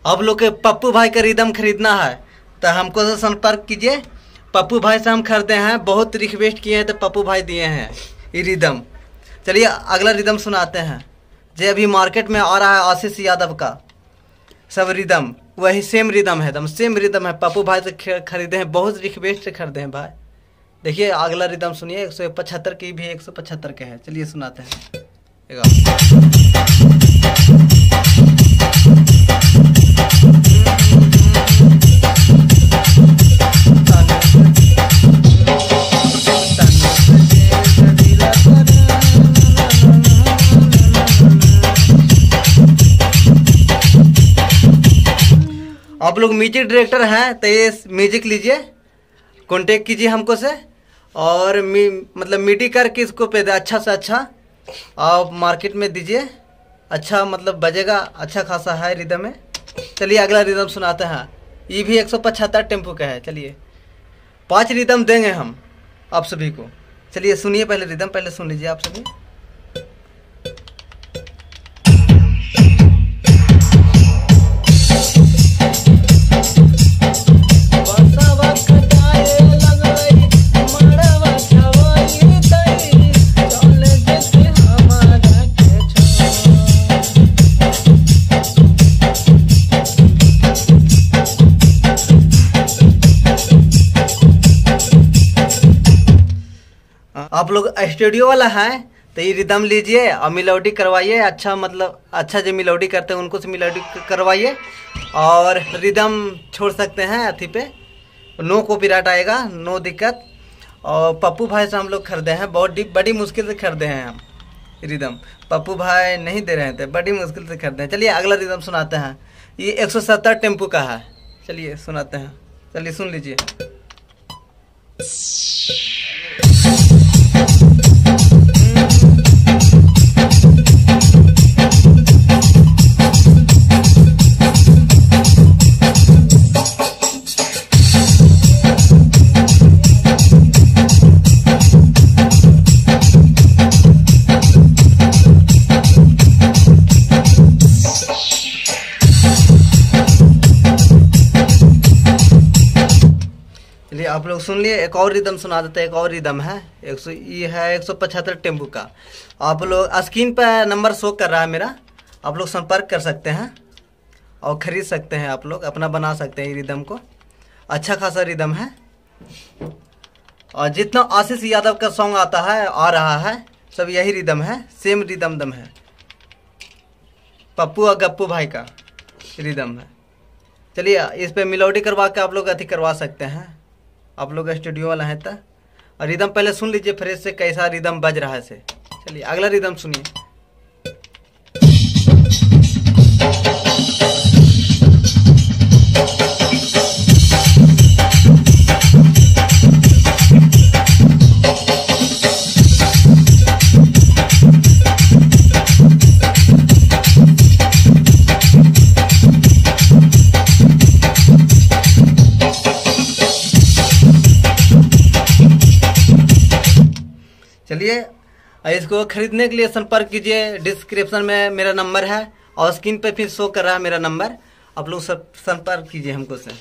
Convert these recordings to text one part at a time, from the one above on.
अब लोग के पप्पू भाई का रिदम खरीदना है तो हमको से संपर्क कीजिए। पप्पू भाई से हम खरीदे हैं, बहुत रिक्वेस्ट किए हैं तो पप्पू भाई दिए हैं ये रिदम। चलिए अगला रिदम सुनाते हैं जो अभी मार्केट में आ रहा है आशीष यादव का सब रिदम, वही सेम रिदम है, एकदम सेम रिदम है। पप्पू भाई से खरीदे हैं, बहुत रिक्वेस्ट से खरीदे हैं भाई। देखिए अगला रिदम सुनिए, 175 की भी 175 के हैं। चलिए सुनाते हैं। आप लोग म्यूजिक डायरेक्टर हैं तो ये म्यूजिक लीजिए, कांटेक्ट कीजिए हमको से और मतलब मीटी करके इसको पे अच्छा से अच्छा आप मार्केट में दीजिए। अच्छा मतलब बजेगा, अच्छा खासा है रिदम में। चलिए अगला रिदम सुनाते हैं, ये भी 175 टेम्पो का है। चलिए 5 रिदम देंगे हम आप सभी को। चलिए सुनिए पहले रिदम, पहले सुन लीजिए आप सभी। आप लोग स्टूडियो वाला है तो ये रिदम लीजिए और मिलोडी करवाइए। अच्छा मतलब अच्छा जो मिलोडी करते हैं उनको से मिलोडी करवाइए और रिदम छोड़ सकते हैं अथी पे, नो कॉपीराइट आएगा, नो दिक्कत। और पप्पू भाई से हम लोग खरीदे हैं, बहुत बड़ी मुश्किल से खरीदे हैं हम रिदम। पप्पू भाई नहीं दे रहे थे, बड़ी मुश्किल से खरीदे हैं। चलिए अगला रिदम सुनाते हैं, ये 170 टेम्पो का है। चलिए सुनाते हैं, चलिए सुन लीजिए। चलिए आप लोग सुन लिए, एक और रिदम सुना देते हैं। एक और रिदम है, ये है 175 टेम्पो का। आप लोग स्क्रीन पर नंबर शो कर रहा है मेरा, आप लोग संपर्क कर सकते हैं और ख़रीद सकते हैं। आप लोग अपना बना सकते हैं ये रिदम को, अच्छा खासा रिदम है। और जितना आशीष यादव का सॉन्ग आता है आ रहा है सब यही रिदम है, सेम रिदम दम है। पप्पू और गप्पू भाई का रिदम है। चलिए इस पे मिलोडी करवा के आप लोग अथी करवा सकते हैं, आप लोग स्टूडियो वाला है तो। और रिदम पहले सुन लीजिए फ्रेश से कैसा रिदम बज रहा है से। चलिए अगला रिदम सुनिए। चलिए इसको खरीदने के लिए संपर्क कीजिए, डिस्क्रिप्शन में मेरा नंबर है और स्क्रीन पे फिर शो कर रहा है मेरा नंबर। आप लोग सब संपर्क कीजिए हमको से।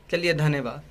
चलिए धन्यवाद।